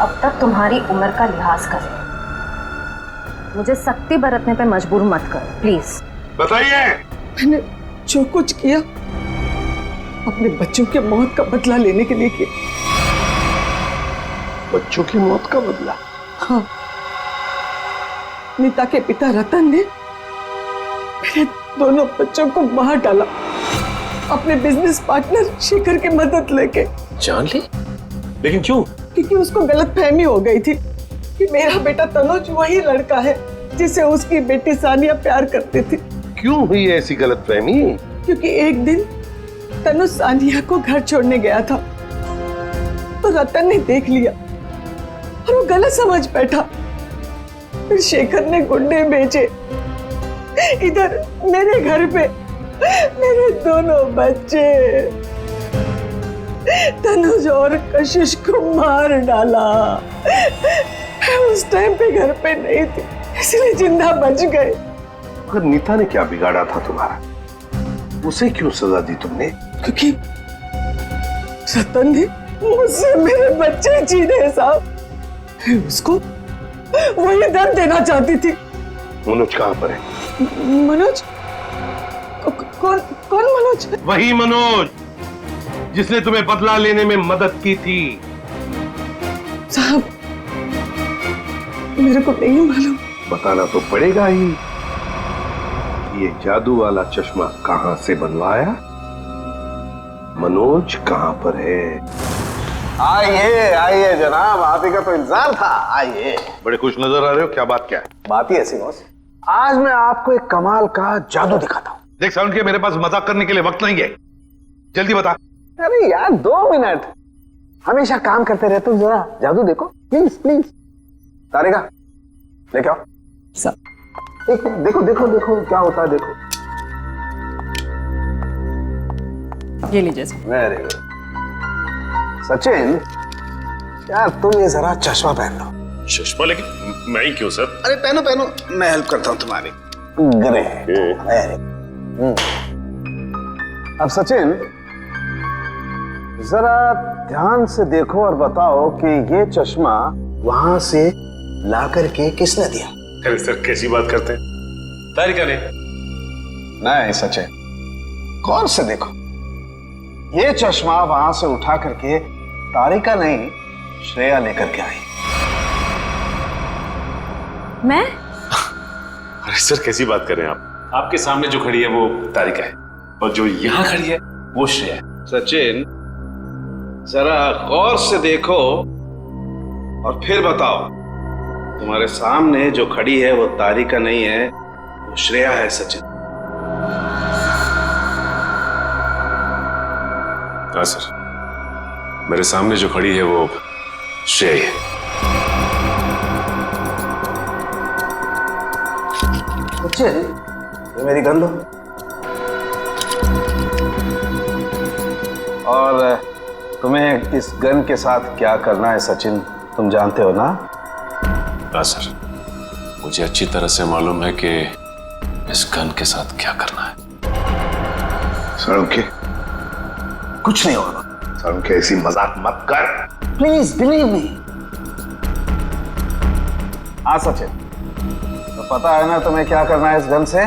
अब तक तुम्हारी उम्र का लिहाज कर। मुझे सख्ती बरतने पे मजबूर मत करो प्लीज। बताइए। मैंने जो कुछ किया अपने बच्चों के मौत का बदला लेने के लिए किया। बच्चों की मौत का बदला? हाँ, नीता के पिता रतन ने मेरे दोनों बच्चों को मार डाला अपने बिजनेस पार्टनर शेखर की मदद लेके। जान ली? लेकिन क्यों? क्योंकि उसको गलतफहमी हो गई थी कि मेरा बेटा तनुज वही लड़का है जिसे उसकी बेटी सानिया प्यार करती थी। क्यों हुई ऐसी गलतफहमी? क्योंकि एक दिन तनुज सानिया को घर छोड़ने गया था तो रतन ने देख लिया और वो गलत समझ बैठा। फिर शेखर ने गुंडे भेजे इधर मेरे घर पे मेरे दोनों बच्चे तनुज और कशिश को मार डाला। मैं उस टाइम पे घर पे नहीं थी इसलिए जिंदा बच गए। मगर नीता ने क्या बिगाड़ा था तुम्हारा? उसे क्यों सजा दी तुमने? क्योंकि रतन ने मुझसे मेरे बच्चे छीने साहब। उसको वही दर्द देना चाहती थी। मनोज कहाँ पर है? मनोज? कौन कौन मनोज? वही मनोज जिसने तुम्हें बदला लेने में मदद की थी। साहब मेरे को नहीं मालूम। बताना तो पड़ेगा ही। ये जादू वाला चश्मा कहां से बनवाया? मनोज कहां पर है? आइए आइए जनाब, आप ही का तो इंतजार था। आइए। बड़े खुश नजर आ रहे हो, क्या बात क्या है? बात ही ऐसी बॉस, आज मैं आपको एक कमाल का जादू दिखाता हूँ। देख साउंड के मेरे पास मजाक करने के लिए वक्त नहीं है, जल्दी बता। अरे यार 2 मिनट, हमेशा काम करते रहते हो, जरा जादू देखो प्लीज प्लीज। तारिका लेके आओ। देखो देखो देखो क्या होता है, देखो। ये लीजिए। Very good. सचिन यार तुम ये जरा चश्मा पहन लो। चश्मा? लेकिन मैं ही क्यों सर? अरे पहनो पहनो, मैं हेल्प करता हूँ तुम्हारी। वेरी। अब सचिन जरा ध्यान से देखो और बताओ कि ये चश्मा वहां से ला करके किसने दिया? अरे सर कैसी बात करते हैं? तारिका ने। नहीं सचिन, गौर से देखो, ये चश्मा वहां से उठा करके तारिका नहीं श्रेया लेकर के आई। मैं? अरे सर कैसी बात कर रहे हैं आप? आपके सामने जो खड़ी है वो तारिका है और जो यहाँ खड़ी है वो श्रेया है। सचिन जरा गौर से देखो और फिर बताओ, तुम्हारे सामने जो खड़ी है वो तारिका नहीं है, वो श्रेया है। सचिन। हाँ सर, मेरे सामने जो खड़ी है वो श्रेया है। सचिन ये मेरी गन लो। और तुम्हें इस गन के साथ क्या करना है सचिन, तुम जानते हो ना? हाँ सर, मुझे अच्छी तरह से मालूम है कि इस गन के साथ क्या करना है। सड़के कुछ नहीं होगा। सड़के ऐसी मजाक मत कर प्लीज, बिलीव मी। हाँ सचिन, तो पता है ना तुम्हें क्या करना है इस गन से?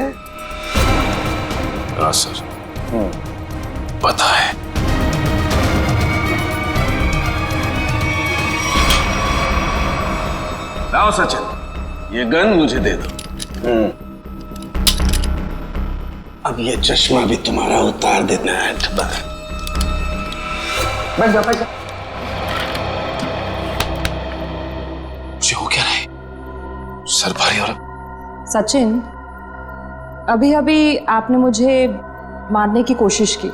हाँ सर, पता है। लाओ सचिन, ये गन मुझे दे दो। अब ये चश्मा भी तुम्हारा उतार देना है। बैठ जा, बैठ जा। मुझे हो क्या रहा है? सर भारी और सचिन, अभी अभी आपने मुझे मारने की कोशिश की,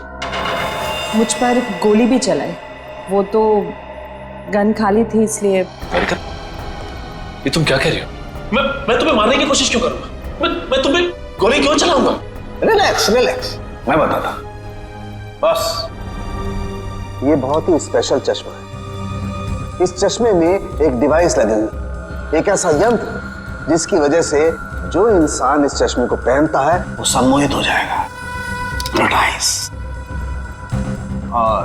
मुझ पर गोली भी चलाई। वो तो गन खाली थी इसलिए। ये तुम क्या कह रही हो? मैं तुम्हें मारने की कोशिश क्यों करूंगा? मैं तुम्हें गोली क्यों चलाऊंगा? रिलैक्स रिलैक्स, मैं बताता हूं। बस ये बहुत ही स्पेशल चश्मा है। इस चश्मे में एक डिवाइस लगी हुई, एक ऐसा यंत्र जिसकी वजह से जो इंसान इस चश्मे को पहनता है वो सम्मोहित हो जाएगा, hypnotize। और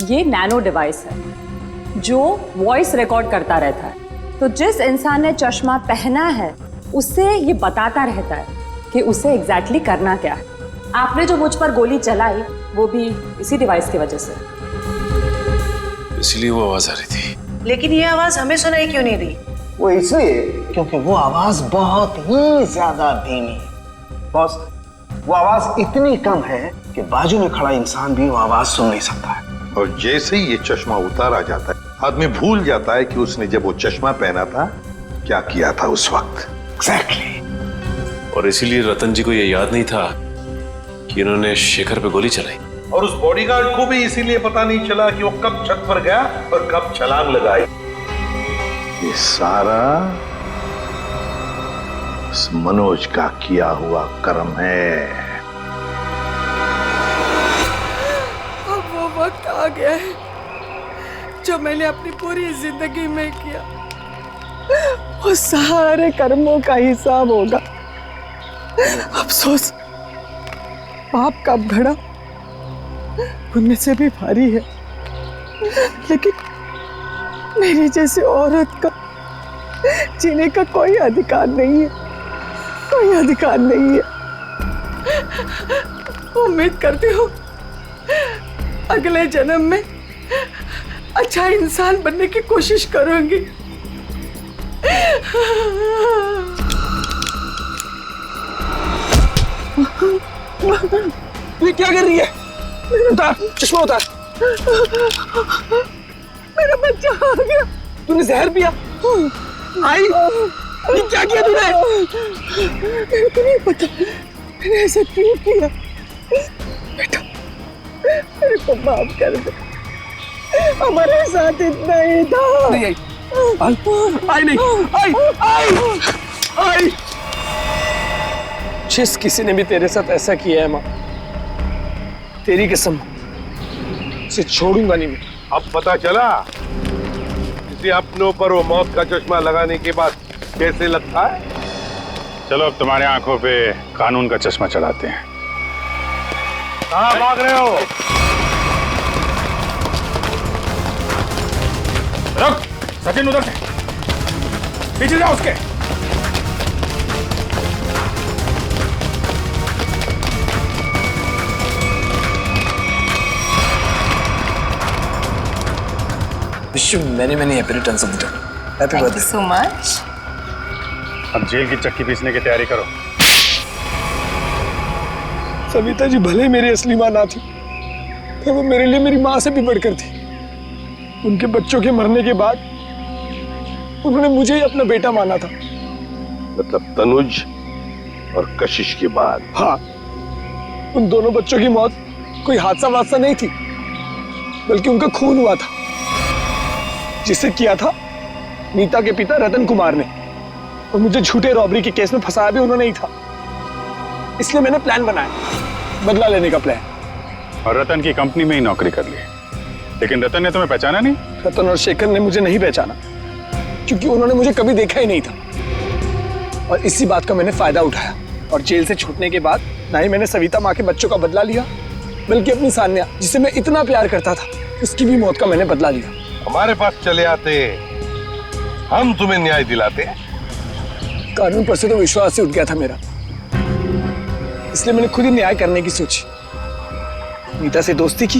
ये नैनो डिवाइस है जो वॉइस रिकॉर्ड करता रहता है। तो जिस इंसान ने चश्मा पहना है उससे ये बताता रहता है कि उसे एग्जैक्टली करना क्या है। आपने जो मुझ पर गोली चलाई वो भी इसी डिवाइस की वजह से। इसलिए वो आवाज आ रही थी। लेकिन ये आवाज हमें सुनाई क्यों नहीं दी? वो इसलिए क्योंकि वो आवाज बहुत ही ज्यादा धीमी है। बॉस, वो आवाज इतनी कम है कि बाजू में खड़ा इंसान भी वो आवाज सुन नहीं सकता है। और जैसे ही ये चश्मा उतारा जाता है, आदमी भूल जाता है कि उसने जब वो चश्मा पहना था क्या किया था उस वक्त। एग्जैक्टली। और इसीलिए रतन जी को ये याद नहीं था कि इन्होंने शेखर पे गोली चलाई। और उस बॉडीगार्ड को भी इसीलिए पता नहीं चला कि वो कब छत पर गया और कब छलांग लगाई। ये सारा उस मनोज का किया हुआ कर्म है। अब वो वक्त आ गया है जो मैंने अपनी पूरी जिंदगी में किया, वो सारे कर्मों का हिसाब होगा। अफसोस, पाप का घड़ा पुण्य से भी भारी है, लेकिन मेरी जैसी औरत का जीने का कोई अधिकार नहीं है, कोई अधिकार नहीं है। उम्मीद करती हूँ अगले जन्म में अच्छा इंसान बनने की कोशिश करूंगी। ये क्या कर रही है? उतार चश्मा, उतार। मेरा बच्चा आ गया। तूने जहर पिया? आई, ये क्या किया तूने? मेरे को नहीं पता मैंने ऐसा क्यों किया। बेटा, मेरे को माफ कर दे, हमारे साथ इतना ही था। नहीं आई, आई नहीं, आई। जिस किसी ने भी तेरे साथ ऐसा किया है माँ, तेरी कसम उसे छोड़ूंगा नहीं मैं। अब पता चला किसी अपनों पर वो मौत का चश्मा लगाने के बाद कैसे लगता है। चलो अब तुम्हारे आंखों पे कानून का चश्मा चढ़ाते हैं। कहाँ भाग रहे हो? रुक, सचिन उधर से पीछे जाओ उसके। Wish you many happy returns of the day. Happy birthday. Thank you so much. अब जेल की चक्की पीसने की तैयारी करो। सविता जी भले मेरी असली माँ ना थी, पर वो मेरे लिए मेरी माँ से भी बढ़कर थी। उनके बच्चों के मरने के बाद उन्होंने मुझे ही अपना बेटा माना था। मतलब तनुज और कशिश के बाद? हाँ, उन दोनों बच्चों की मौत कोई हादसा वादसा नहीं थी, बल्कि उनका खून हुआ था, जिसे किया था नीता के पिता रतन कुमार ने। और मुझे झूठे रॉबरी के केस में फंसाया भी उन्होंने ही था। इसलिए मैंने प्लान बनाया, बदला लेने का प्लान। और रतन की कंपनी में ही नौकरी कर ली, लेकिन रतन ने तुम्हें पहचाना नहीं? रतन और शेखर ने मुझे नहीं पहचाना, क्योंकि उन्होंने मुझे कभी देखा ही नहीं था। और इसी बात का मैंने फायदा उठाया, और जेल से छूटने के बाद ना ही मैंने सविता माँ के बच्चों का बदला लिया, बल्कि अपनी सान्या, जिसे मैं इतना प्यार करता था, उसकी भी मौत का मैंने बदला लिया। हमारे पास चले आते, हम तुम्हें न्याय दिलाते। कानून पर से तो विश्वास ही उठ गया था मेरा, इसलिए मैंने खुद ही न्याय करने की सोची। नीता से दोस्ती की,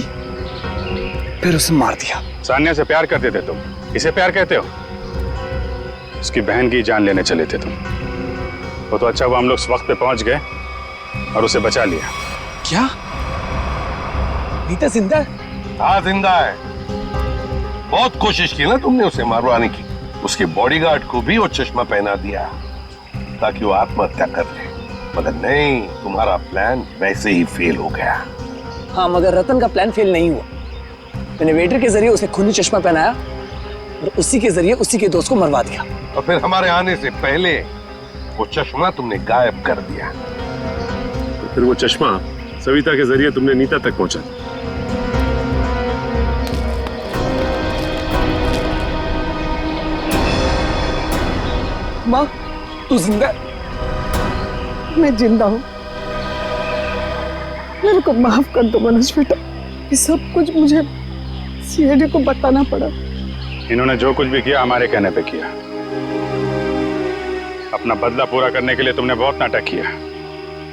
फिर उसे मार दिया। सान्या से प्यार करते थे तुम, इसे प्यार कहते हो? उसकी बहन की जान लेने चले थे तुम। वो तो अच्छा हुआ हम लोग इस वक्त पे पहुंच गए और उसे बचा लिया। क्या नीता जिंदा है? हाँ जिंदा है। बहुत कोशिश की ना तुमने उसे मारवाने की। उसके बॉडीगार्ड को भी वो चश्मा पहना दिया। था कि वो आत्महत्या कर ले, मगर नहीं, तुम्हारा प्लान वैसे ही फेल हो गया। हाँ, मगर रतन का प्लान फेल नहीं हुआ। मैंने वेटर के जरिए उसे खूनी चश्मा पहनाया और उसी के जरिए उसी के दोस्त को मरवा दिया। और फिर हमारे आने से पहले वो चश्मा तुमने गायब कर दिया। तो फिर वो चश्मा सविता के जरिए तुमने नीता तक पहुंचा। माँ, तू जिंदा है? मैं जिंदा हूँ। मेरे को माफ कर दो मनोज बेटा, ये सब कुछ मुझे सीआईडी को बताना पड़ा। इन्होंने जो कुछ भी किया हमारे कहने पे किया। अपना बदला पूरा करने के लिए तुमने बहुत नाटक किया,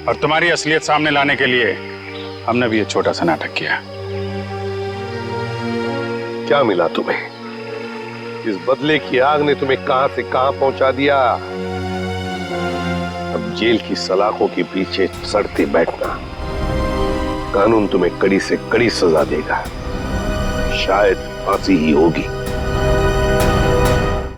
और तुम्हारी असलियत सामने लाने के लिए हमने भी एक छोटा सा नाटक किया। क्या मिला तुम्हें? इस बदले की आग ने तुम्हें कहां से कहां पहुंचा दिया। अब जेल की सलाखों के पीछे सड़ते बैठना, कानून तुम्हें कड़ी से कड़ी सजा देगा, शायद फांसी ही होगी।